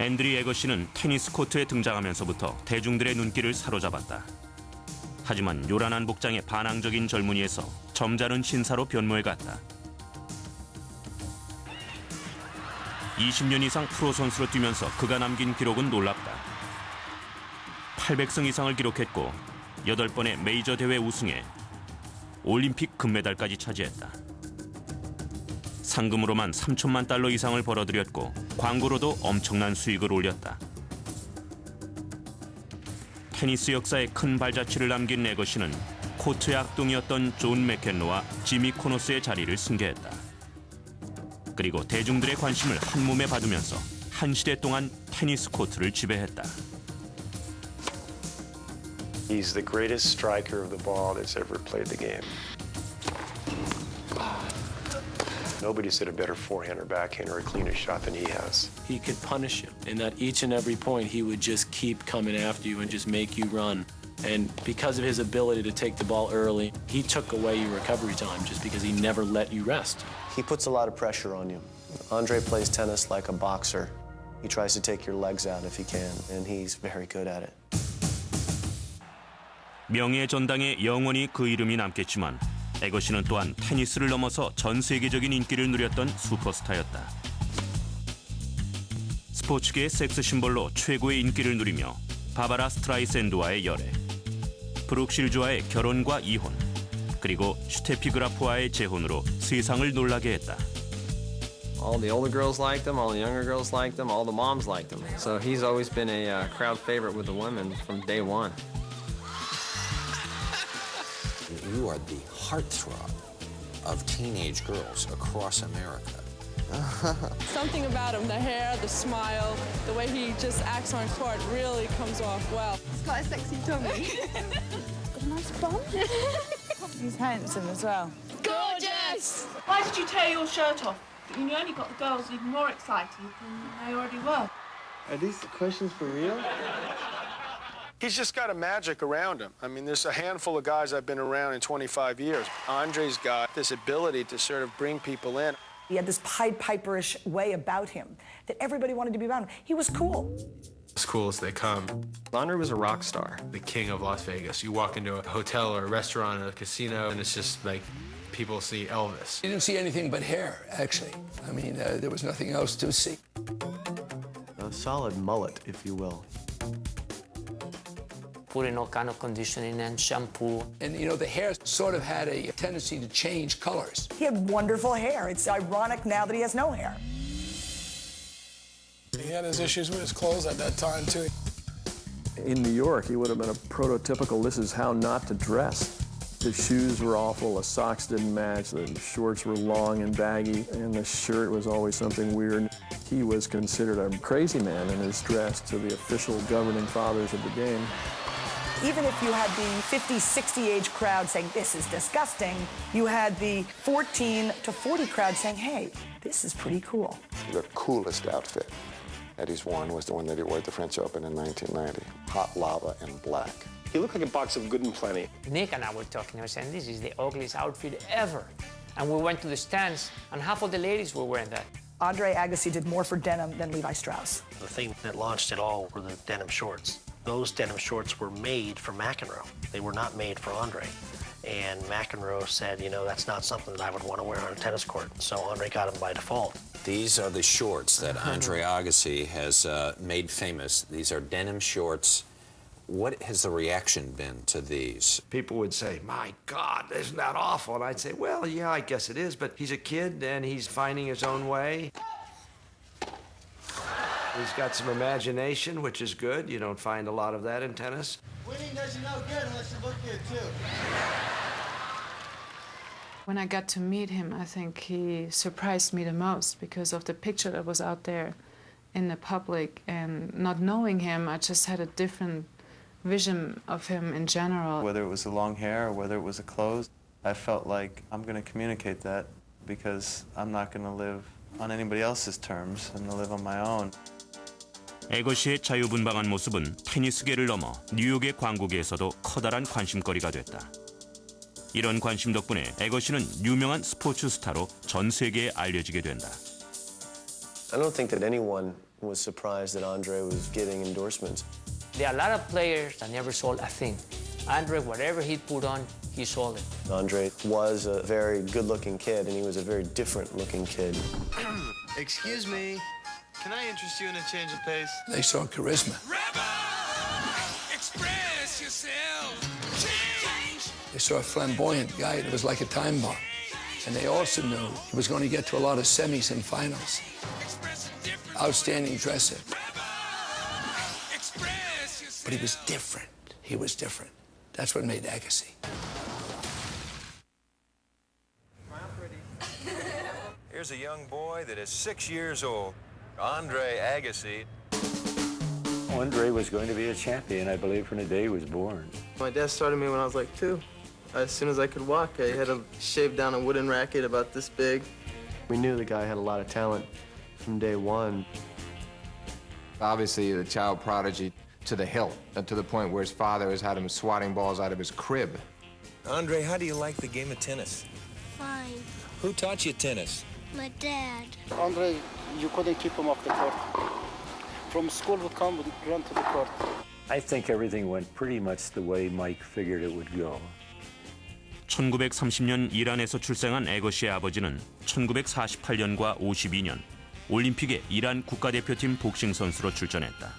앤드리 애거시는 테니스 코트에 등장하면서부터 대중들의 눈길을 사로잡았다. 하지만 요란한 복장의 반항적인 젊은이에서 점잖은 신사로 변모해갔다. 20년 이상 프로 선수로 뛰면서 그가 남긴 기록은 놀랍다. 800승 이상을 기록했고 8번의 메이저 대회 우승에 올림픽 금메달까지 차지했다. 상금으로만 3천만 달러 이상을 벌어들였고 광고로도 엄청난 수익을 올렸다. 테니스 역사에 큰 발자취를 남긴 애거시는 코트의 악동이었던 존 맥켄로와 지미 코너스의 자리를 승계했다. 그리고 대중들의 관심을 한몸에 받으면서 한 시대 동안 테니스 코트를 지배했다. He's the greatest striker of the ball that's ever played the game. Nobody's hit a better forehand or backhand or a cleaner shot than he has. He could punish you, and that each and every point he would just keep coming after you and just make you run. And because of his ability to take the ball early, he took away your recovery time just because he never let you rest. He puts a lot of pressure on you. Andre plays tennis like a boxer. He tries to take your legs out if he can, and he's very good at it. 명예의 전당에 영원히 그 이름이 남겠지만 애거시는 또한 테니스를 넘어서 전 세계적인 인기를 누렸던 슈퍼스타였다. 스포츠계의 섹스 심볼로 최고의 인기를 누리며 바바라 스트라이샌드와의 열애, 브룩 실즈와의 결혼과 이혼, 그리고 슈테피 그라프와의 재혼으로 세상을 놀라게 했다. All the older girls liked him, all the younger girls liked him, all the moms liked him. So he's always been a crowd favorite with the women from day one. You are the heartthrob of teenage girls across America. Something about him, the hair, the smile, the way he just acts on court really comes off well. He's got a sexy tummy. Got a nice bum. He's handsome as well. Gorgeous! Why did you tear your shirt off? You only got the girls even more excited than they already were. Are these the questions for real? He's just got a magic around him. I mean, there's a handful of guys I've been around in 25 years. Andre's got this ability to sort of bring people in. He had this Pied Piper-ish way about him that everybody wanted to be around him. He was cool. As cool as they come. Andre was a rock star. The king of Las Vegas. You walk into a hotel or a restaurant or a casino, and it's just like people see Elvis. You didn't see anything but hair, actually. I mean, there was nothing else to see. A solid mullet, if you will. Put in all kind of conditioning and shampoo. And, you know, the hair sort of had a tendency to change colors. He had wonderful hair. It's ironic now that he has no hair. He had his issues with his clothes at that time, too. In New York, he would have been a prototypical, this is how not to dress. The shoes were awful, the socks didn't match, the shorts were long and baggy, and the shirt was always something weird. He was considered a crazy man in his dress to the official governing fathers of the game. Even if you had the 50, 60 age crowd saying, this is disgusting, you had the 14 to 40 crowd saying, hey, this is pretty cool. The coolest outfit that he's worn was the one that he wore at the French Open in 1990. Hot lava and black. He looked like a box of Good and Plenty. Nick and I were talking, I was saying, this is the ugliest outfit ever. And we went to the stands, and half of the ladies were wearing that. Andre Agassi did more for denim than Levi Strauss. The thing that launched it all were the denim shorts. Those denim shorts were made for McEnroe. They were not made for Andre. And McEnroe said, you know, that's not something that I would want to wear on a tennis court. So Andre got them by default. These are the shorts that Andre Agassi has made famous. These are denim shorts. What has the reaction been to these? People would say, my God, isn't that awful? And I'd say, well, yeah, I guess it is, but he's a kid and he's finding his own way. He's got some imagination, which is good. You don't find a lot of that in tennis. Winning does you no good unless you look good, too. When I got to meet him, I think he surprised me the most because of the picture that was out there in the public. And not knowing him, I just had a different vision of him in general. Whether it was the long hair or whether it was the clothes, I felt like I'm going to communicate that because I'm not going to live on anybody else's terms. I'm going to live on my own. 애거시의 자유분방한 모습은 테니스계를 넘어 뉴욕의 광고계에서도 커다란 관심거리가 됐다. 이런 관심 덕분에 애거시는 유명한 스포츠 스타로 전 세계에 알려지게 된다. I don't think that anyone was surprised that Andre was getting endorsements. There are a lot of players that never sold a thing. Andre, whatever he put on, he sold it. Andre was a very good-looking kid, and he was a very different-looking kid. Excuse me, can I interest you in a change of pace? They saw charisma. Express yourself. Change. They saw a flamboyant guy that was like a time bomb. And they also knew he was going to get to a lot of semis and finals. Outstanding dresser. But he was different. He was different. That's what made Agassi. Here's a young boy that is 6 years old, Andre Agassi. Andre was going to be a champion, I believe, from the day he was born. My dad started me when I was like 2. As soon as I could walk, I had to shave down a wooden racket about this big. We knew the guy had a lot of talent from day one. Obviously, the child prodigy to the hilt, and to the point where his father has had him swatting balls out of his crib. Andre, how do you like the game of tennis? Fine. Who taught you tennis? My dad. Andre, you couldn't keep him off the court. From school would come, would run to the court. I think everything went pretty much the way Mike figured it would go. 1930년 이란에서 출생한 애거시의 아버지는 1948년과 52년 올림픽에 이란 국가대표팀 복싱 선수로 출전했다.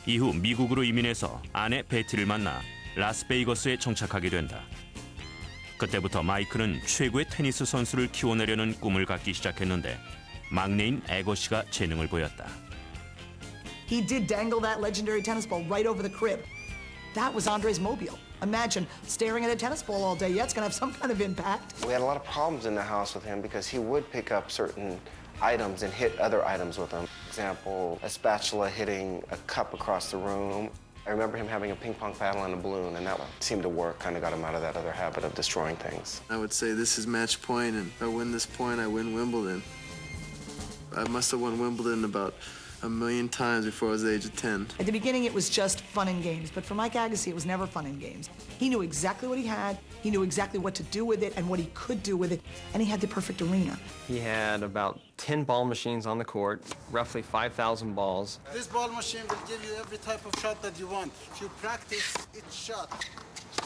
이후 미국으로 이민해서 아내 베티를 만나 라스베이거스에 정착하게 된다. 그때부터 마이크는 최고의 테니스 선수를 키워내려는 꿈을 갖기 시작했는데 막내인 애거시가 재능을 보였다. He did dangle that legendary tennis ball right over the crib. That was Andre's mobile. Imagine staring at a tennis ball all day. Yeah, it's going to have some kind of impact. We had a lot of problems in the house with him because he would pick up certain items and hit other items with them. For example, a spatula hitting a cup across the room. I remember him having a ping pong paddle and a balloon, and that seemed to work, kind of got him out of that other habit of destroying things. I would say this is match point, and if I win this point, I win Wimbledon. I must have won Wimbledon about 1,000,000 times before I was the age of 10. At the beginning, it was just fun and games, but for Mike Agassi, it was never fun and games. He knew exactly what he had, he knew exactly what to do with it and what he could do with it, and he had the perfect arena. He had about 10 ball machines on the court, roughly 5,000 balls. This ball machine will give you every type of shot that you want. If you practice each shot,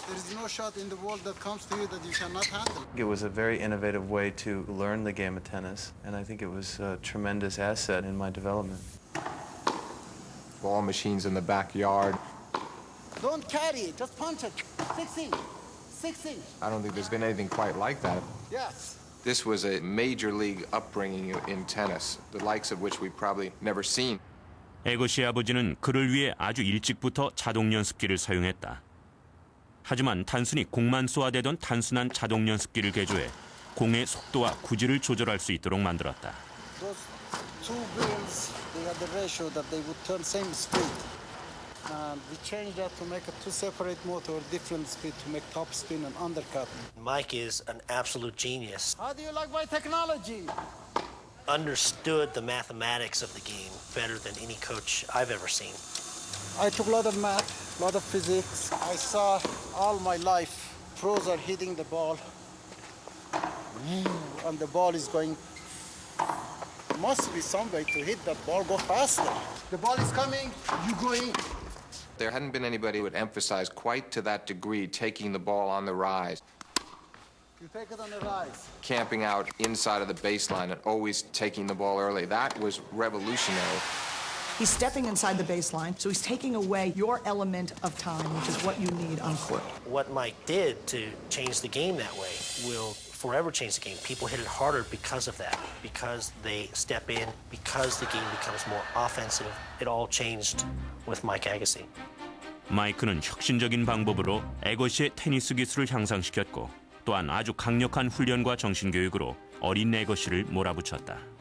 there is no shot in the world that comes to you that you cannot handle. It was a very innovative way to learn the game of tennis, and I think it was a tremendous asset in my development. Ball machines in the backyard. Don't carry it, just punch it. 6-inch. 6-inch. I don't think there's been anything quite like that. Yes. This was a major league upbringing in tennis, the likes of which we've probably never seen. 애거시의 아버지는 그를 위해 아주 일찍부터 자동 연습기를 사용했다. 하지만 단순히 공만 쏘아대던 단순한 자동 연습기를 개조해 공의 속도와 구질을 조절할 수 있도록 만들었다. Those two wheels, they had the ratio that they would turn same speed. And we changed that to make a two separate motor, different speed to make top spin and undercut. Mike is an absolute genius. How do you like my technology? Understood the mathematics of the game better than any coach I've ever seen. I took a lot of math, a lot of physics. I saw all my life pros are hitting the ball, and the ball is going. Must be some way to hit that ball, go faster. The ball is coming, you go in. There hadn't been anybody who would emphasize quite to that degree taking the ball on the rise. You take it on the rise. Camping out inside of the baseline and always taking the ball early. That was revolutionary. He's stepping inside the baseline, so he's taking away your element of time, which is what you need on court. What Mike did to change the game that way will forever change the game. People hit it harder because of that, because they step in, because the game becomes more offensive. It all changed with Mike Agassi. 마이크는 혁신적인 방법으로 애거시의 테니스 기술을 향상시켰고 또한 아주 강력한 훈련과 정신교육으로 어린 애거시를 몰아붙였다.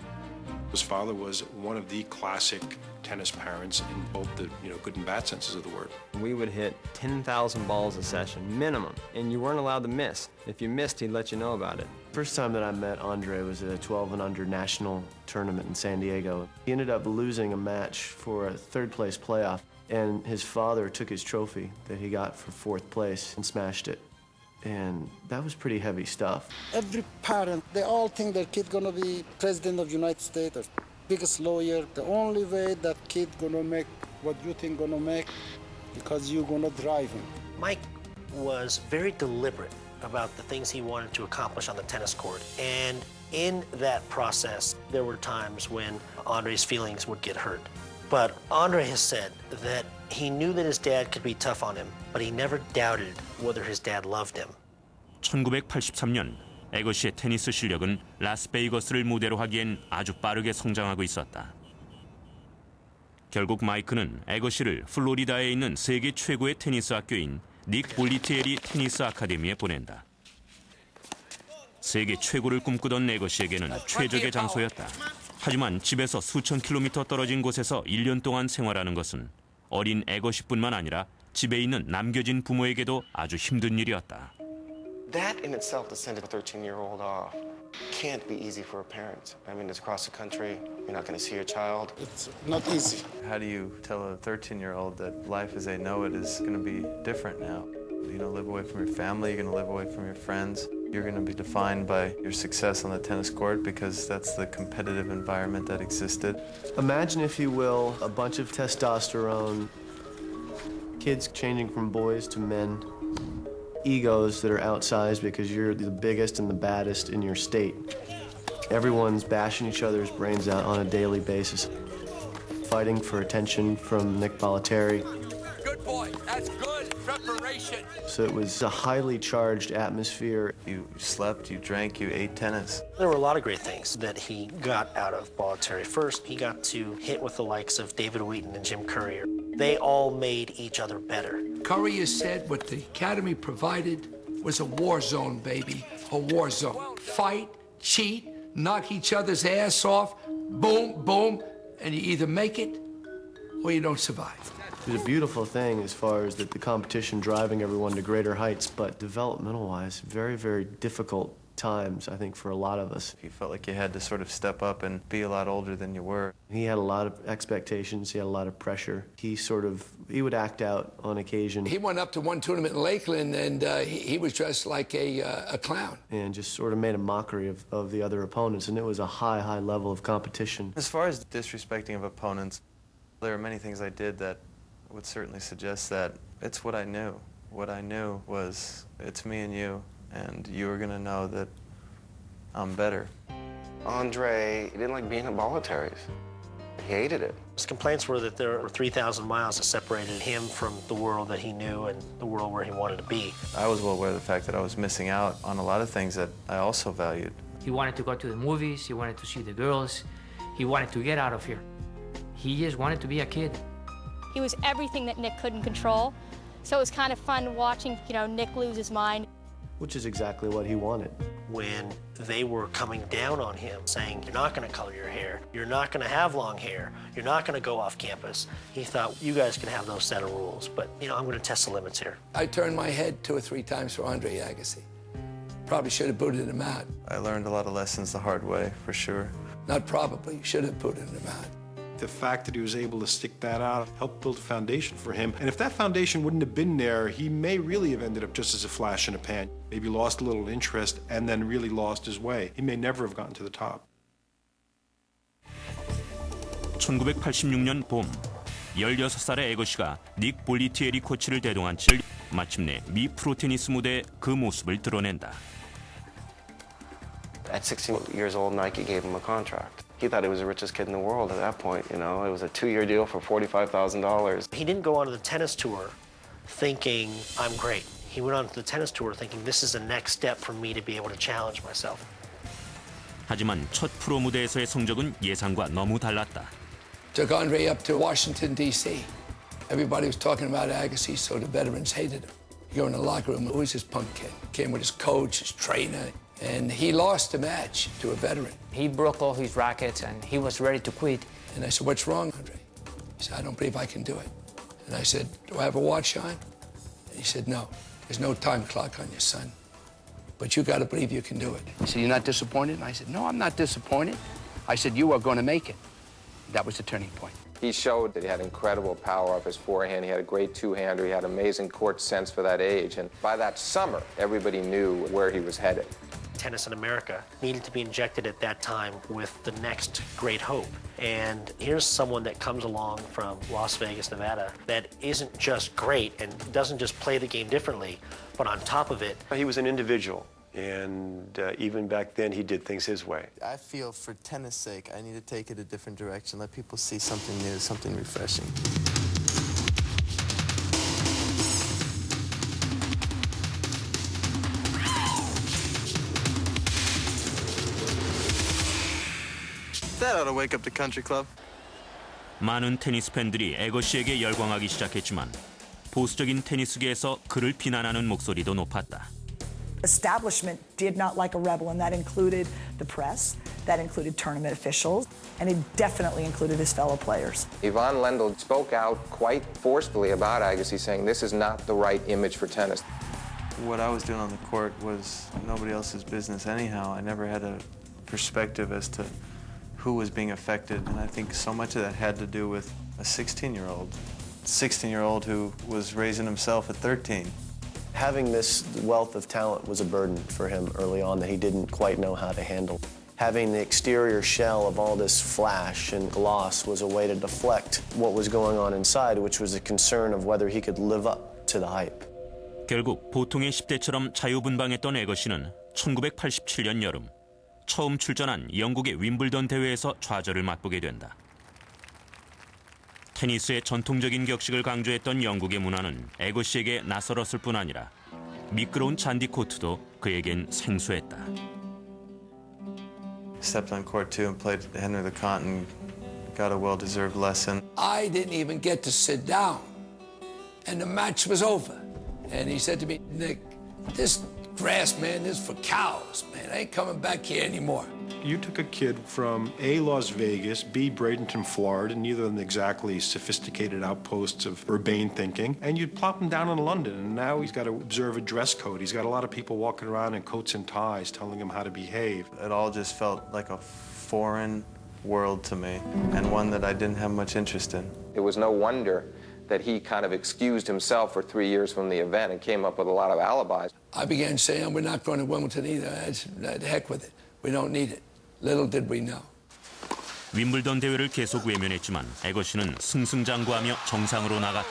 His father was one of the classic tennis parents in both the good and bad senses of the word. We would hit 10,000 balls a session, minimum, and you weren't allowed to miss. If you missed, he'd let you know about it. First time that I met Andre was at a 12 and under national tournament in San Diego. He ended up losing a match for a third-place playoff, and his father took his trophy that he got for fourth place and smashed it. And that was pretty heavy stuff. Every parent, they all think their kid gonna be president of the United States. biggest lawyer. The only way that kid gonna make what you think gonna make, because you gonna drive him. Mike was very deliberate about the things he wanted to accomplish on the tennis court. And in that process, there were times when Andre's feelings would get hurt. But Andre has said that he knew that his dad could be tough on him, but he never doubted whether his dad loved him. 1983년 애거시의 테니스 실력은 라스베이거스를 무대로 하기엔 아주 빠르게 성장하고 있었다. 결국 마이크는 애거시를 플로리다에 있는 세계 최고의 테니스 학교인 닉 볼리티에리 테니스 아카데미에 보낸다. 세계 최고를 꿈꾸던 애거시에게는 최적의 장소였다. 하지만 집에서 수천 킬로미터 떨어진 곳에서 1년 동안 생활하는 것은 어린 애거시뿐만 아니라 집에 있는 남겨진 부모에게도 아주 힘든 일이었다. That in itself, to send a 13-year-old off, can't be easy for a parent. I mean, it's across the country. You're not going to see your child. It's not easy. How do you tell a 13-year-old that life as they know it is going to be different now? You're going to live away from your family, you're going to live away from your friends. You're going to be defined by your success on the tennis court because that's the competitive environment that existed. Imagine, if you will, a bunch of testosterone, kids changing from boys to men, egos that are outsized because you're the biggest and the baddest in your state. Everyone's bashing each other's brains out on a daily basis, fighting for attention from Nick Bollettieri. Good boy. That's good preparation. So it was a highly charged atmosphere. You slept, you drank, you ate tennis. There were a lot of great things that he got out of Bollettieri. First, he got to hit with the likes of David Wheaton and Jim Courier. They all made each other better. Courier said what the Academy provided was a war zone, baby, a war zone. Fight, cheat, knock each other's ass off, boom, boom, and you either make it or you don't survive. It was a beautiful thing as far as the competition driving everyone to greater heights, but developmental-wise, very, very difficult times, I think, for a lot of us. You felt like you had to sort of step up and be a lot older than you were. He had a lot of expectations, he had a lot of pressure. He would act out on occasion. He went up to one tournament in Lakeland, and he was dressed like a clown. And just sort of made a mockery of the other opponents, and it was a high, high level of competition. As far as disrespecting of opponents, there are many things I did that would certainly suggest that it's what I knew. What I knew was it's me and you were going to know that I'm better. Andre, he didn't like being at Bollettieri's. He hated it. His complaints were that there were 3,000 miles that separated him from the world that he knew and the world where he wanted to be. I was well aware of the fact that I was missing out on a lot of things that I also valued. He wanted to go to the movies, he wanted to see the girls, he wanted to get out of here. He just wanted to be a kid. He was everything that Nick couldn't control, so it was kind of fun watching, Nick lose his mind. Which is exactly what he wanted. When they were coming down on him, saying, you're not going to color your hair, you're not going to have long hair, you're not going to go off campus, he thought, you guys can have those set of rules, but, I'm going to test the limits here. I turned my head 2 or 3 times for Andre Agassi. Probably should have booted him out. I learned a lot of lessons the hard way, for sure. Not probably, should have booted him out. The fact that he was able to stick that out helped build a foundation for him. And if that foundation wouldn't have been there, he may really have ended up just as a flash in a pan. Maybe lost a little interest and then really lost his way. He may never have gotten to the top. 1986년 봄, 16살의 애거시가 닉 볼리티에리 코치를 대동한 채 마침내 미 프로테니스 무대에 그 모습을 드러낸다. At 16 years old, Nike gave him a contract. He thought he was the richest kid in the world at that point, It was a 2-year deal for $45,000. He didn't go onto the tennis tour thinking, I'm great. He went on to the tennis tour thinking, this is the next step for me to be able to challenge myself. 하지만 첫 프로 무대에서의 성적은 예상과 너무 달랐다. Took Andre up to Washington, D.C. Everybody was talking about Agassi, so the veterans hated him. You go in the locker room, who was this punk kid? Came with his coach, his trainer, and he lost the match to a veteran. He broke all his rackets and he was ready to quit. And I said, what's wrong, Andre? He said, I don't believe I can do it. And I said, do I have a watch on? And he said, no, there's no time clock on you, son. But you got to believe you can do it. He said, you're not disappointed? And I said, no, I'm not disappointed. I said, you are going to make it. That was the turning point. He showed that he had incredible power off his forehand. He had a great two-hander. He had amazing court sense for that age. And by that summer, everybody knew where he was headed. Tennis in America needed to be injected at that time with the next great hope. And here's someone that comes along from Las Vegas, Nevada, that isn't just great and doesn't just play the game differently, but on top of it, He was an individual, and even back then he did things his way. I feel for tennis' sake, I need to take it a different direction, let people see something new, something refreshing. That ought to wake up the country club. 많은 테니스 팬들이 애거시에게 열광하기 시작했지만 보수적인 테니스계에서 그를 비난하는 목소리도 높았다. Establishment did not like a rebel, and that included the press, that included tournament officials, and it definitely included his fellow players. Yvonne Lendl spoke out quite forcefully about Agassi, saying this is not the right image for tennis. What I was doing on the court was nobody else's business anyhow. I never had a perspective as to who was being affected, and I think so much of that had to do with a 16-year-old who was raising himself at 13. Having this wealth of talent was a burden for him early on that he didn't quite know how to handle. Having the exterior shell of all this flash and gloss was a way to deflect what was going on inside, which was a concern of whether he could live up to the hype. 결국 보통의 10대처럼 자유분방했던 애거시는 1987년 여름 처음 출전한 영국의 윈블던 대회에서 좌절을 맛보게 된다. 테니스의 전통적인 격식을 강조했던 영국의 문화는 애거시에게 낯설었을 뿐 아니라 미끄러운 잔디 코트도 그에겐 생소했다. Stepped on court too and played Henry the Content, got a well-deserved lesson. I didn't even get to sit down, and the match was over. And he said to me, Nick, this grass, man, this is for cows, man. I ain't coming back here anymore. You took a kid from A, Las Vegas, B, Bradenton, Florida, neither of them exactly sophisticated outposts of urbane thinking, and you plop him down in London, and now he's got to observe a dress code. He's got a lot of people walking around in coats and ties telling him how to behave. It all just felt like a foreign world to me, and one that I didn't have much interest in. It was no wonder that he kind of excused himself for 3 years from the event and came up with a lot of alibis. I began saying, we're not going to Wimbledon either. The heck with it. We don't need it. Little did we know. 윈블던 대회를 계속 외면했지만 애거시는 승승장구하며 정상으로 나갔다.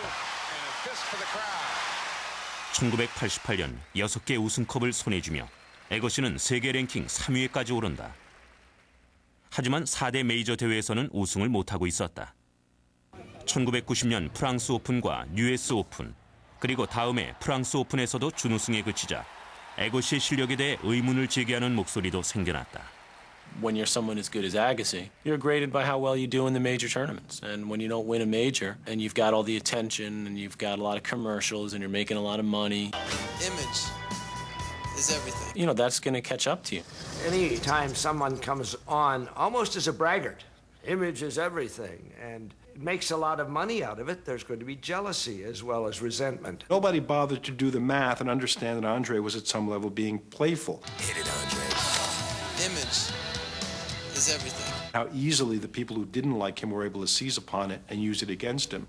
1988년 6개 우승컵을 손에 쥐며 애거시는 세계 랭킹 3위에까지 오른다. 하지만 4대 메이저 대회에서는 우승을 못하고 있었다. 1990년 프랑스 오픈과 US 오픈, 그리고 다음해 프랑스 오픈에서도 준우승에 그치자 애거시의 실력에 대해 의문을 제기하는 목소리도 생겨났다. When you're someone as good as Agassi, you're graded by how well you do in the major tournaments. And when you don't win a major, and you've got all the attention, and you've got a lot of commercials, and you're making a lot of money, Image is everything. you know, that's going to catch up to you. Any time someone comes on almost as a braggart, image is everything, and makes a lot of money out of it, there's going to be jealousy as well as resentment. Nobody bothered to do the math and understand that Andre was at some level being playful. Hit it, Andre. Image is everything. How easily the people who didn't like him were able to seize upon it and use it against him.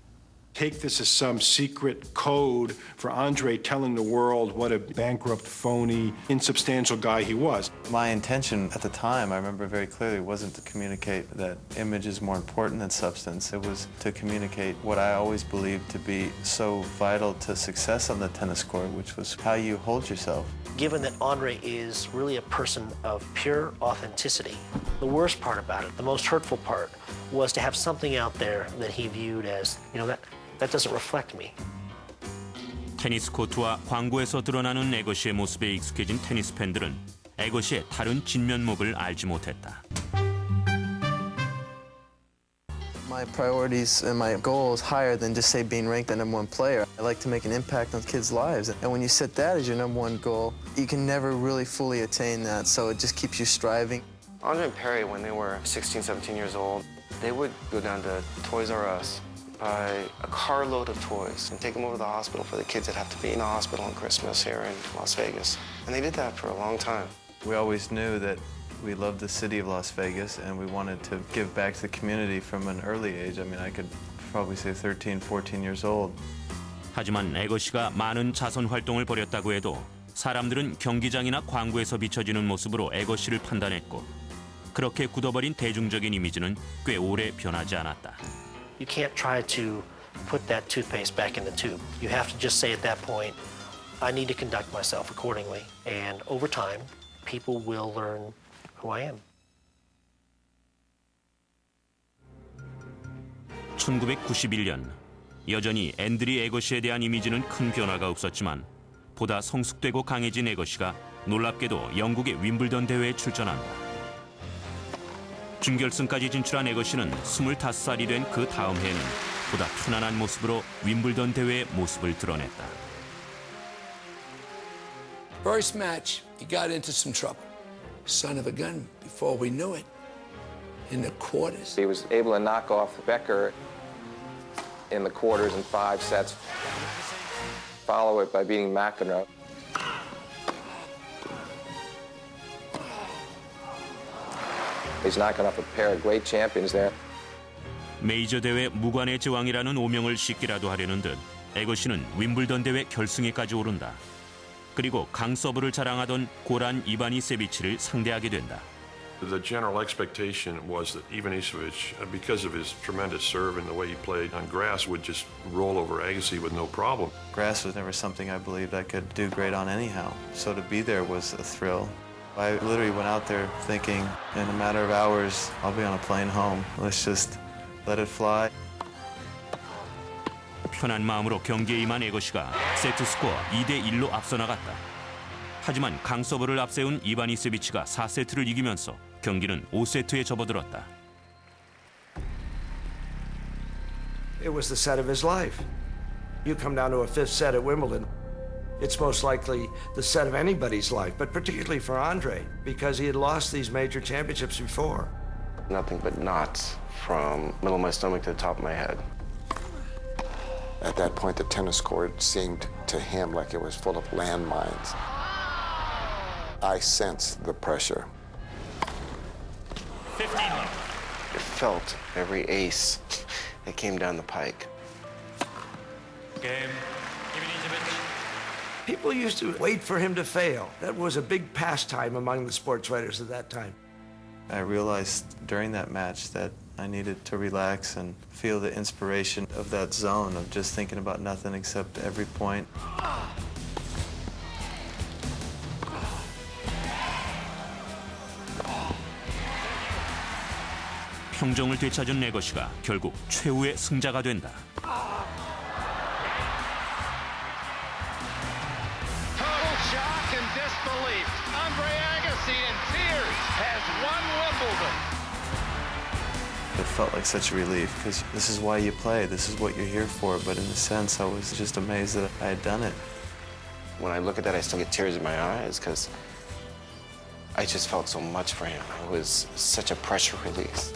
Take this as some secret code for Andre telling the world what a bankrupt, phony, insubstantial guy he was. My intention at the time, I remember very clearly, wasn't to communicate that image is more important than substance. It was to communicate what I always believed to be so vital to success on the tennis court, which was how you hold yourself. Given that Andre is really a person of pure authenticity, the worst part about it, the most hurtful part, was to have something out there that he viewed as, you know, that doesn't reflect me. 테니스 코트와 광고에서 드러나는 애거시의 모습에 익숙해진 테니스 팬들은 애거시의 다른 진면목을 알지 못했다. My priorities and my goals higher than just say being ranked the #1 player. I like to make an impact on kids' lives. And when you set that as your #1 goal, you can never really fully attain that. So it just keeps you striving. Andre and Perry, when they were 16, 17 years old, they would go down to Toys R Us, buy a carload of toys, and take them over to the hospital for the kids that have to be in the hospital on Christmas here in Las Vegas. And they did that for a long time. We always knew that we loved the city of Las Vegas and we wanted to give back to the community from an early age. I mean, I could probably say 13, 14 years old. 하지만 애거시가 많은 자선 활동을 벌였다고 해도 사람들은 경기장이나 광고에서 비춰지는 모습으로 애거시를 판단했고 그렇게 굳어버린 대중적인 이미지는 꽤 오래 변하지 않았다. You can't try to put that toothpaste back in the tube. You have to just say at that point, I need to conduct myself accordingly. And over time, people will learn who I am. 1991년 여전히 앤드리 에거시에 대한 이미지는 큰 변화가 없었지만 보다 성숙되고 강해진 에거시가 놀랍게도 영국의 윈블던 대회에 출전한다. 준결승까지 진출한 에거시는 25살이 된 그 다음 해에는 보다 편안한 모습으로 윈블던 대회의 모습을 드러냈다. First match, he got into some trouble. Son of a gun, before we knew it, in the quarters. He was able to knock off Becker in the quarters in 5 sets. Follow it by beating McEnroe. He's knocking off a pair of great champions there. 메이저 대회 무관의 제왕이라는 오명을 싣기라도 하려는 듯 에거시는 윈블던 대회 결승에까지 오른다. 그리고 강서브를 자랑하던 고란 이바니세비치를 상대하게 된다. The general expectation was that Ivanisevic, because of his tremendous serve and the way he played on grass, would just roll over Agassi with no problem. Grass was never something I believed I could do great on anyhow, so to be there was a thrill. I literally went out there thinking, in a matter of hours, I'll be on a plane home. Let's just let it fly. 편한 마음으로 경기에 임한 에거시가 세트 스코어 2대1로 앞서 나갔다. 하지만 강서브를 앞세운 이바니세비치가 4세트를 이기면서 경기는 5세트에 접어들었다. It was the set of his life. You come down to a fifth set at Wimbledon, it's most likely the set of anybody's life, but particularly for Andre, because he had lost these major championships before. Nothing but knots from middle of my stomach to the top of my head. At that point, the tennis court seemed to him like it was full of landmines. I sensed the pressure. 15. I felt every ace that came down the pike. Game. People used to wait for him to fail. That was a big pastime among the sports writers at that time. I realized during that match that I needed to relax and feel the inspiration of that zone of just thinking about nothing except every point. 평정을 되찾은 에거시가 결국 최후의 승자가 된다. Total shock and disbelief. Andre Agassi in tears has won Wimbledon. It felt like such a relief because this is why you play, this is what you're here for, but in a sense I was just amazed that I had done it. When I look at that, I still get tears in my eyes because I just felt so much for him. It was such a pressure release.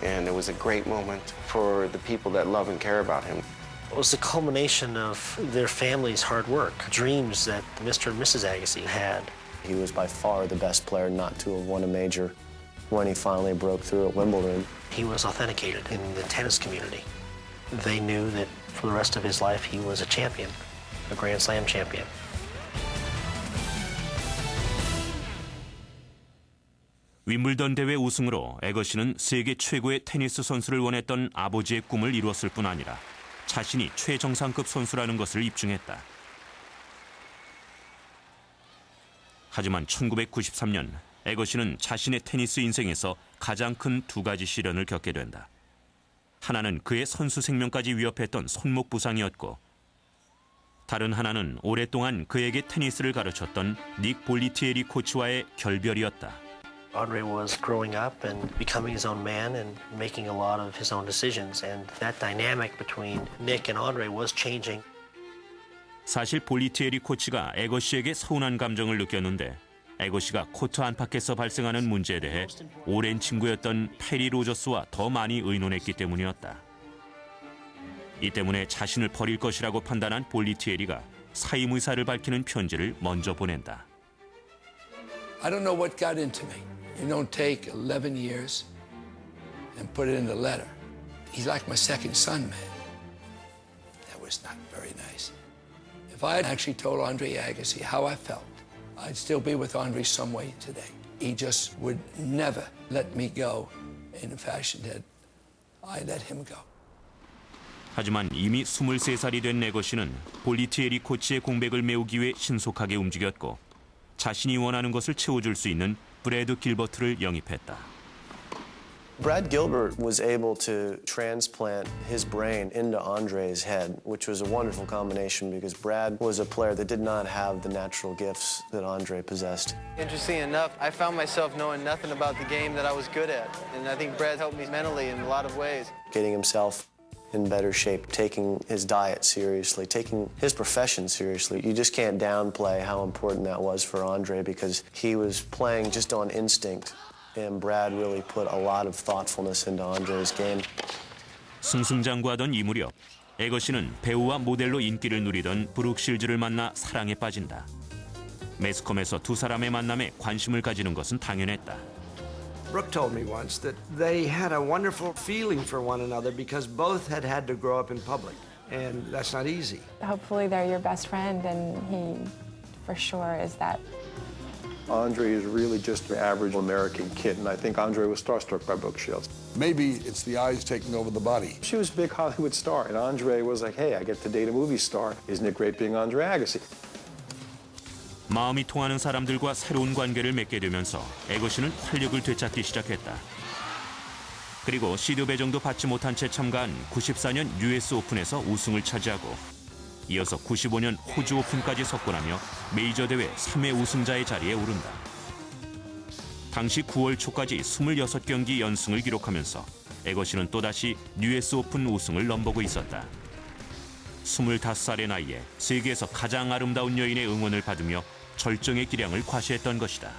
And it was a great moment for the people that love and care about him. It was the culmination of their family's hard work, dreams that Mr. and Mrs. Agassi had. He was by far the best player not to have won a major when he finally broke through at Wimbledon. He was authenticated in the tennis community. They knew that for the rest of his life he was a champion, a Grand Slam champion. 윈블던 대회 우승으로 에거시는 세계 최고의 테니스 선수를 원했던 아버지의 꿈을 이루었을 뿐 아니라 자신이 최정상급 선수라는 것을 입증했다. 하지만 1993년 에거시는 자신의 테니스 인생에서 가장 큰 2가지 시련을 겪게 된다. 하나는 그의 선수 생명까지 위협했던 손목 부상이었고 다른 하나는 오랫동안 그에게 테니스를 가르쳤던 닉 볼리티에리 코치와의 결별이었다. Andre was growing up and becoming his own man and making a lot of his own decisions, and that dynamic between Nick and Andre was changing. 사실 볼리티에리 코치가 에거시에게 서운한 감정을 느꼈는데 에거시가 코트 안팎에서 발생하는 문제에 대해 오랜 친구였던 페리 로저스와 더 많이 의논했기 때문이었다. 이 때문에 자신을 버릴 것이라고 판단한 볼리티에리가 사임 의사를 밝히는 편지를 먼저 보낸다. I don't know what got into me. You don't take 11 years and put it in a letter. He's like my second son, man. That was not very nice. If I had actually told Andre Agassi how I felt, I'd still be with Andre some way today. He just would never let me go in the fashion that I let him go. 하지만 이미 23살이 된 에거시는 볼리티에리 코치의 공백을 메우기 위해 신속하게 움직였고 자신이 원하는 것을 채워줄 수 있는 브래드 길버트를 영입했다. Brad Gilbert was able to transplant his brain into Andre's head, which was a wonderful combination because Brad was a player that did not have the natural gifts that Andre possessed. Interesting enough, I found myself knowing nothing about the game that I was good at. And I think Brad helped me mentally in a lot of ways. Getting himself in better shape, taking his diet seriously, taking his profession seriously. You just can't downplay how important that was for Andre because he was playing just on instinct. And Brad really put a lot of thoughtfulness into Andre's game. 승승장구하던 이 무렵, 에거시는 배우와 모델로 인기를 누리던 브룩 실즈를 만나 사랑에 빠진다. 매스컴에서 두 사람의 만남에 관심을 가지는 것은 당연했다. Brooke told me once that they had a wonderful feeling for one another because both had had to grow up in public, and that's not easy. Hopefully they're your best friend, and he for sure is that. Andre is really just an average American kid, and I think Andre was starstruck by Brooke Shields. Maybe it's the eyes taking over the body. She was a big Hollywood star, and Andre was like, hey, I get to date a movie star. Isn't it great being Andre Agassi? 마음이 통하는 사람들과 새로운 관계를 맺게 되면서 에거시는 활력을 되찾기 시작했다. 그리고 시드 배정도 받지 못한 채 참가한 94년 US 오픈에서 우승을 차지하고 이어서 95년 호주 오픈까지 석권하며 메이저 대회 3회 우승자의 자리에 오른다. 당시 9월 초까지 26경기 연승을 기록하면서 에거시는 또다시 US 오픈 우승을 넘보고 있었다. 25살의 나이에 세계에서 가장 아름다운 여인의 응원을 받으며 절정의 기량을 과시했던 것이다.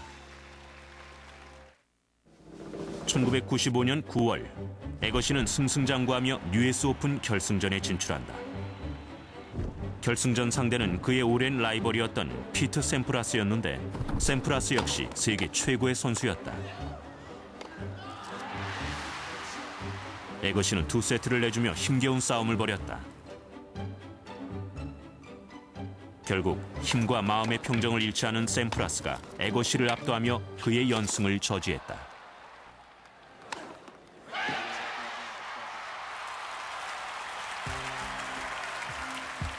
1995년 9월, 에거시는 승승장구하며 US 오픈 결승전에 진출한다. 결승전 상대는 그의 오랜 라이벌이었던 피트 샘프라스였는데 샘프라스 역시 세계 최고의 선수였다. 에거시는 2세트를 내주며 힘겨운 싸움을 벌였다. 결국 힘과 마음의 평정을 잃지 않은 샘프라스가 에거시를 압도하며 그의 연승을 저지했다.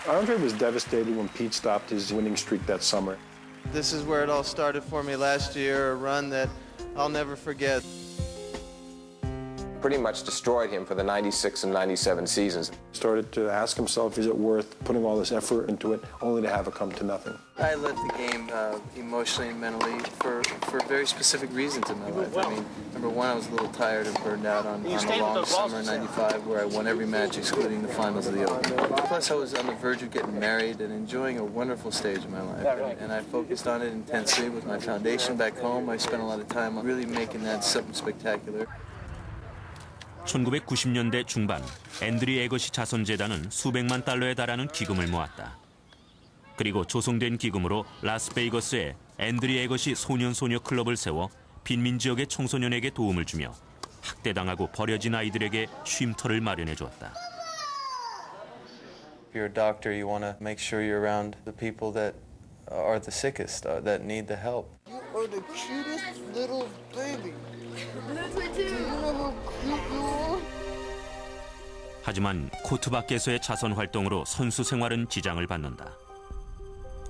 Andre was devastated when Pete stopped his winning streak that summer. This is where it all started for me last year, a run that I'll never forget. Pretty much destroyed him for the 96 and 97 seasons. Started to ask himself, is it worth putting all this effort into it, only to have it come to nothing? I left the game emotionally and mentally for very specific reasons in my life. I mean, number one, I was a little tired and burned out on a long summer in '95 where I won every match excluding the finals of the Open. Plus, I was on the verge of getting married and enjoying a wonderful stage in my life. And I focused on it intensely with my foundation back home. I spent a lot of time on really making that something spectacular. 1990년대 중반 앤드리 에거시 자선재단은 수백만 달러에 달하는 기금을 모았다. 그리고 조성된 기금으로 라스베이거스에 앤드리 에거시 소년소녀 클럽을 세워 빈민 지역의 청소년에게 도움을 주며 학대당하고 버려진 아이들에게 쉼터를 마련해 주었다. If you're a doctor, you want to make sure you're around the people that are the sickest, that need the help. You are the cutest little baby. Do you know how cute you are? 하지만 코트 밖에서의 자선 활동으로 선수 생활은 지장을 받는다.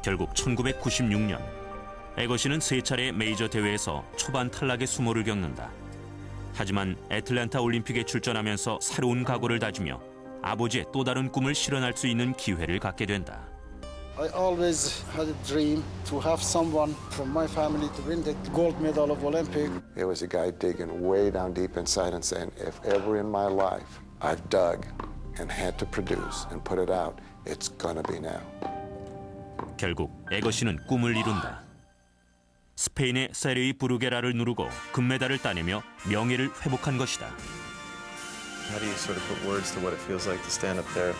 결국 1996년 에거시는 3차례 메이저 대회에서 초반 탈락의 수모를 겪는다. 하지만 애틀랜타 올림픽에 출전하면서 새로운 각오를 다지며 아버지의 또 다른 꿈을 실현할 수 있는 기회를 갖게 된다. I always had a dream to have someone from my family to win the gold medal of Olympic. It was a guy digging way down deep inside and saying, if ever in my life I've dug and had to produce and put it out, it's gonna be now. 결국 에거시는 꿈을 이룬다. 스페인의 세르이 부르게라를 누르고 금메달을 따내며 명예를 회복한 것이다. How do you sort of put words to what it feels like to stand up there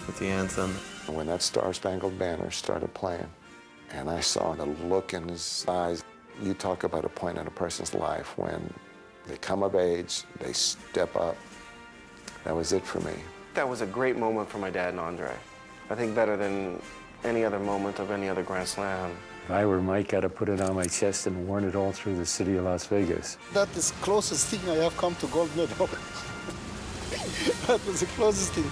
with the anthem? When that Star-Spangled Banner started playing, and I saw the look in his eyes, you talk about a point in a person's life when they come of age, they step up. That was it for me. That was a great moment for my dad and Andre. I think better than any other moment of any other Grand Slam. If I were Mike, I'd have put it on my chest and worn it all through the city of Las Vegas. That is the closest thing I have come to gold medal. That was the closest thing.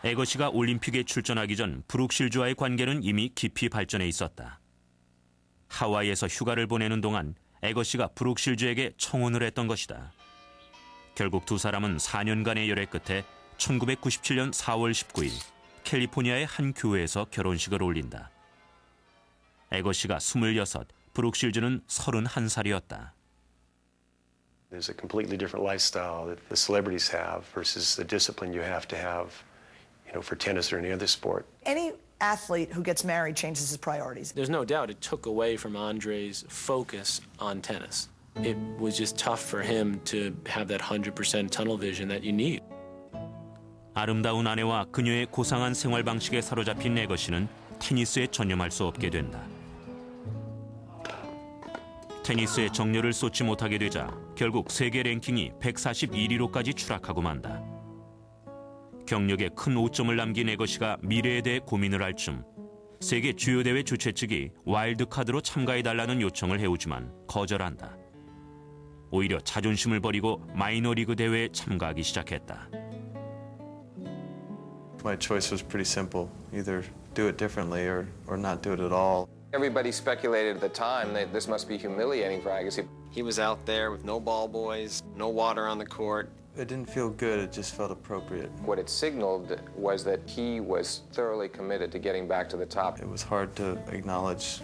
에거시가 올림픽에 출전하기 전 브룩실즈와의 관계는 이미 깊이 발전해 있었다. 하와이에서 휴가를 보내는 동안 에거시가 브룩실즈에게 청혼을 했던 것이다. 결국 두 사람은 4년간의 열애 끝에 1997년 4월 19일 캘리포니아의 한 교회에서 결혼식을 올린다. 에거시가 26, 브룩실즈는 31살이었다. There's a completely different lifestyle that the celebrities have versus the discipline you have to have, for tennis or any other sport. Any athlete who gets married changes his priorities. There's no doubt it took away from Andre's focus on tennis. It was just tough for him to have that 100% tunnel vision that you need. 아름다운 아내와 그녀의 고상한 생활 방식에 사로잡힌 에거시는 테니스에 전념할 수 없게 된다. 테니스에 정열을 쏟지 못하게 되자 결국 세계 랭킹이 141위로까지 추락하고 만다. 경력에 큰 오점을 남긴 에거시가 미래에 대해 고민을 할 쯤 세계 주요 대회 주최 측이 와일드카드로 참가해달라는 요청을 해오지만 거절한다. 오히려 자존심을 버리고 마이너리그 대회에 참가하기 시작했다. My choice was pretty simple. Either do it differently or not do it at all. Everybody speculated at the time that this must be humiliating for Agassi. He was out there with no ball boys, no water on the court. It didn't feel good, it just felt appropriate. What it signaled was that he was thoroughly committed to getting back to the top. It was hard to acknowledge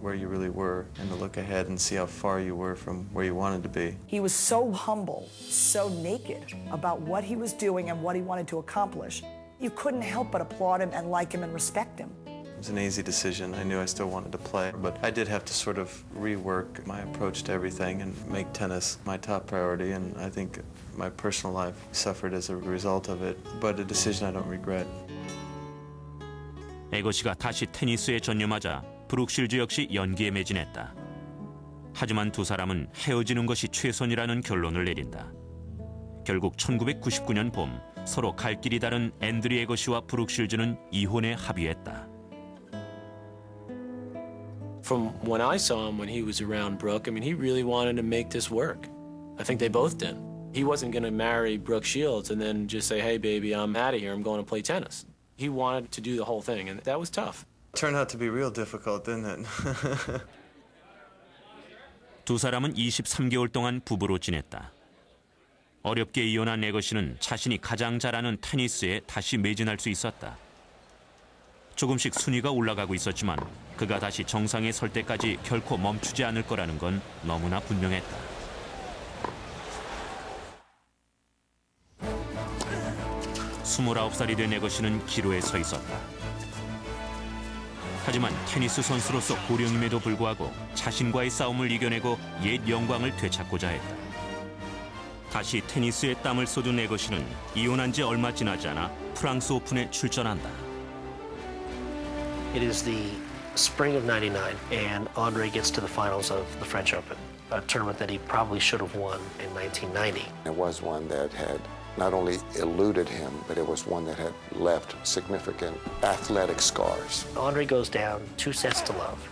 where you really were and to look ahead and see how far you were from where you wanted to be. He was so humble, so naked about what he was doing and what he wanted to accomplish. You couldn't help but applaud him and like him and respect him. It was an easy decision. I knew I still wanted to play, but I did have to sort of rework my approach to everything and make tennis my top priority, and I think my personal life suffered as a result of it, but a decision I don't regret. 에거시가 다시 테니스에 전념하자 브룩실즈 역시 연기에 매진했다. 하지만 두 사람은 헤어지는 것이 최선이라는 결론을 내린다. 결국 1999년 봄 서로 갈 길이 다른 앤드류 에거시와 브룩실즈는 이혼에 합의했다. From when I saw him when he was around Brooke, I mean, he really wanted to make this work. I think they both did. He wasn't going to marry Brooke Shields and then just say, hey, baby, I'm out of here. I'm going to play tennis. He wanted to do the whole thing, and that was tough. It turned out to be real difficult, didn't it? 두 사람은 23개월 동안 부부로 지냈다. 어렵게 이혼한 에거시는 자신이 가장 잘하는 테니스에 다시 매진할 수 있었다. 조금씩 순위가 올라가고 있었지만 그가 다시 정상에 설 때까지 결코 멈추지 않을 거라는 건 너무나 분명했다. 스물아홉 살이 된 에거시는 기로에 서 있었다. 하지만 테니스 선수로서 고령임에도 불구하고 자신과의 싸움을 이겨내고 옛 영광을 되찾고자 했다. 다시 테니스에 땀을 쏟은 에거시는 이혼한 지 얼마 지나지 않아 프랑스 오픈에 출전한다. It is the spring of '99, and Andre gets to the finals of the French Open, a tournament that he probably should have won in 1990. It was one that had not only eluded him, but it was one that had left significant athletic scars. Andre goes down 2 sets to love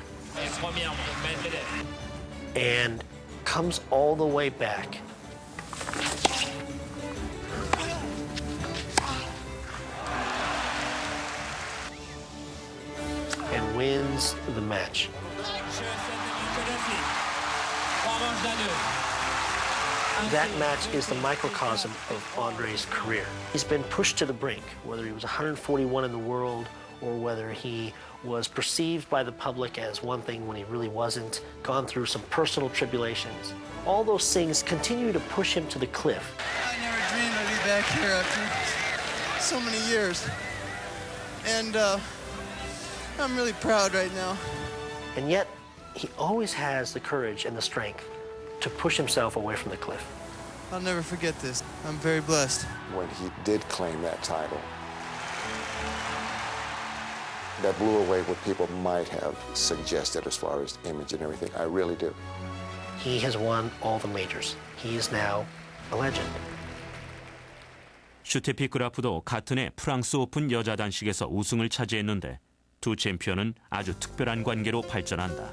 and comes all the way back. And wins the match. That match is the microcosm of Andre's career. He's been pushed to the brink, whether he was 141 in the world or whether he was perceived by the public as one thing when he really wasn't, gone through some personal tribulations. All those things continue to push him to the cliff. I never dreamed I'd be back here after so many years. And I'm really proud right now. And yet, he always has the courage and the strength to push himself away from the cliff. I'll never forget this. I'm very blessed. When he did claim that title, that blew away what people might have suggested as far as image and everything. I really do. He has won all the majors. He is now a legend. 슈테피 그라프도 같은 해 프랑스 오픈 여자 단식에서 우승을 차지했는데 두 챔피언은 아주 특별한 관계로 발전한다.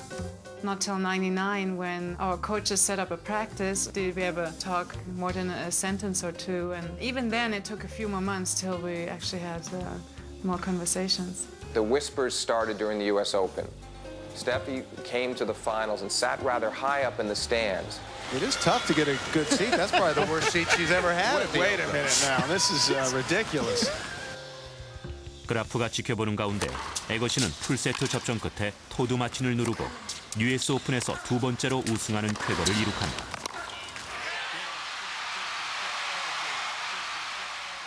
Not till 99 when our coaches set up a practice did we ever talk more than a sentence or two, and even then it took a few more months till we actually had more conversations. The whispers started during the U.S. Open. Steffi came to the finals and sat rather high up in the stands. It is tough to get a good seat. That's probably the worst seat she's ever had. Wait a minute now. This is ridiculous. 그라프가 지켜보는 가운데 에거시는 풀세트 접전 끝에 토드 마친을 누르고 US 오픈에서 두 번째로 우승하는 쾌거를 이룩한다.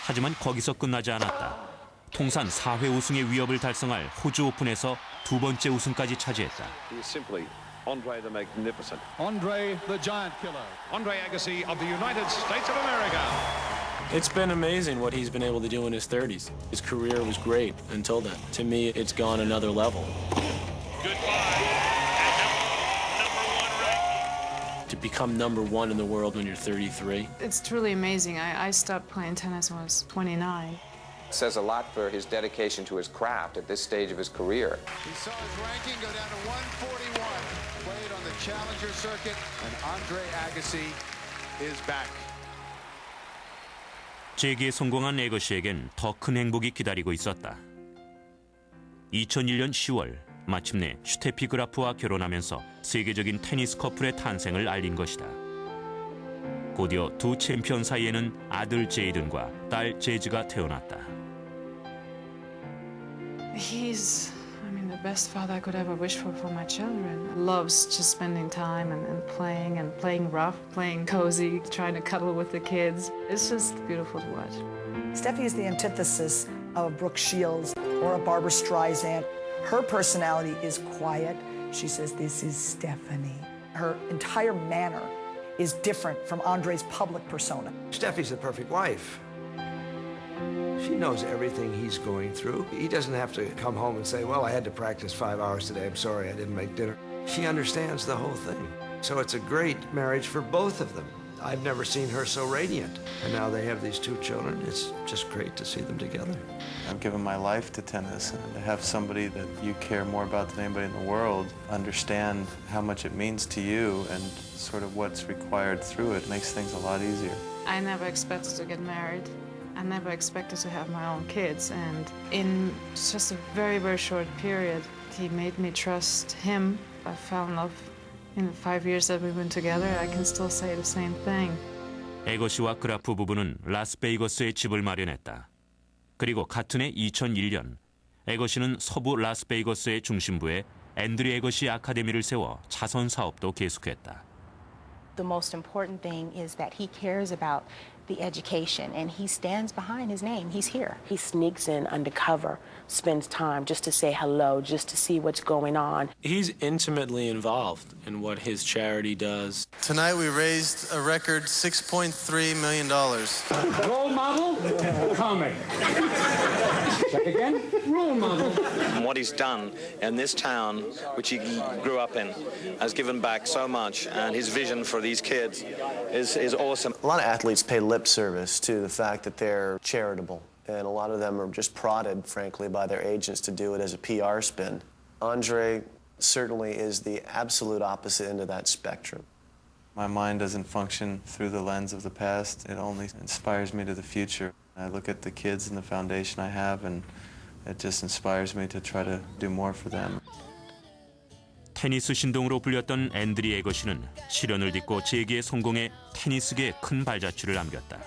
하지만 거기서 끝나지 않았다. 통산 4회 우승의 위협을 달성할 호주 오픈에서 두 번째 우승까지 차지했다. Andre the Magnificent. Andre the Giant Killer. Andre Agassi of the United States of America. It's been amazing what he's been able to do in his 30s. His career was great until then. To me, it's gone another level. To become number one in the world when you're 33. It's truly amazing. I stopped playing tennis when I was 29. It says a lot for his dedication to his craft at this stage of his career. He saw his ranking go down to 141. Played on the Challenger circuit, and Andre Agassi is back. 재기에 성공한 에거시에겐 더 큰 행복이 기다리고 있었다. 2001년 10월 마침내 슈테피 그라프와 결혼하면서 세계적인 테니스 커플의 탄생을 알린 것이다. 곧이어 두 챔피언 사이에는 아들 제이든과 딸 제즈가 태어났다. He's, the best father I could ever wish for my children. Loves just spending time and playing rough, playing cozy, trying to cuddle with the kids. It's just beautiful to watch. Steffi is the antithesis of a Brooke Shields or a Barbara Streisand. Her personality is quiet. She says, "This is Stephanie." Her entire manner is different from Andre's public persona. Steffi's the perfect wife. She knows everything he's going through. He doesn't have to come home and say, well, I had to practice 5 hours today. I'm sorry, I didn't make dinner. She understands the whole thing. So it's a great marriage for both of them. I've never seen her so radiant. And now they have these two children. It's just great to see them together. I've given my life to tennis, and to have somebody that you care more about than anybody in the world understand how much it means to you and sort of what's required through it makes things a lot easier. I never expected to get married. I never expected to have my own kids, and in just a very, very short period, he made me trust him. I fell in love in the 5 years that we've been together. I can still say the same thing. 에거시와 그라프 부부는 라스베이거스에 집을 마련했다. 그리고 같은 해 2001년, 에거시는 서부 라스베이거스의 중심부에 앤드류 에거시 아카데미를 세워 자선 사업도 계속했다. The most important thing is that he cares about the education, and he stands behind his name. He's here. He sneaks in undercover, spends time just to say hello, just to see what's going on. He's intimately involved in what his charity does. Tonight we raised a record $6.3 million. Role model? Comic. Check again? Role model. And what he's done in this town, which he grew up in, has given back so much, and his vision for these kids is awesome. A lot of athletes pay lip service to the fact that they're charitable, and a lot of them are just prodded, frankly, by their agents to do it as a PR spin. Andre certainly is the absolute opposite end of that spectrum. My mind doesn't function through the lens of the past. It only inspires me to the future. I look at the kids and the foundation I have, and it just inspires me to try to do more for them. 테니스 신동으로 불렸던 앤드리 에거시는 시련을 딛고 재기에 성공해 테니스계에 큰 발자취를 남겼다.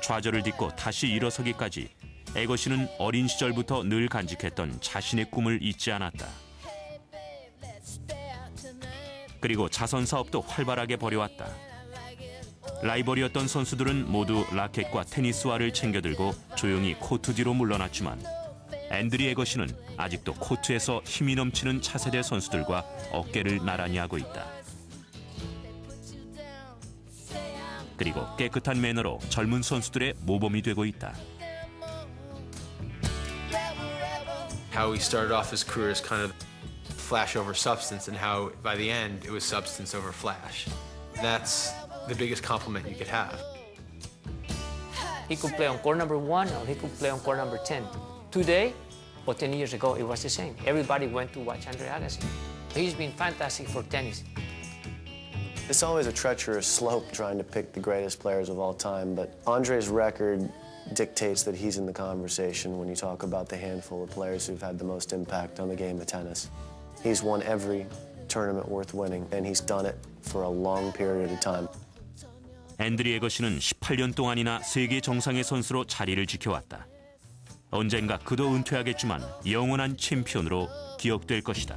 좌절을 딛고 다시 일어서기까지 에거시는 어린 시절부터 늘 간직했던 자신의 꿈을 잊지 않았다. 그리고 자선 사업도 활발하게 벌여왔다. 라이벌이었던 선수들은 모두 라켓과 테니스화를 챙겨들고 조용히 코트 뒤로 물러났지만 앤드리 에거시는 아직도 코트에서 힘이 넘치는 차세대 선수들과 어깨를 나란히 하고 있다. 그리고 깨끗한 매너로 젊은 선수들의 모범이 되고 있다. How he started off his career as kind of flash over substance, and how by the end it was substance over flash. That's the biggest compliment you could have. He could play on court number 1 or he could play on court number 10. Today, or 10 years ago, it was the same. Everybody went to watch Andre Agassi. He's been fantastic for tennis. It's always a treacherous slope trying to pick the greatest players of all time, but Andre's record dictates that he's in the conversation when you talk about the handful of players who've had the most impact on the game of tennis. He's won every tournament worth winning, and he's done it for a long period of time. 앤드리 애거시는 18년 동안이나 세계 정상의 선수로 자리를 지켜왔다. 언젠가 그도 은퇴하겠지만 영원한 챔피언으로 기억될 것이다.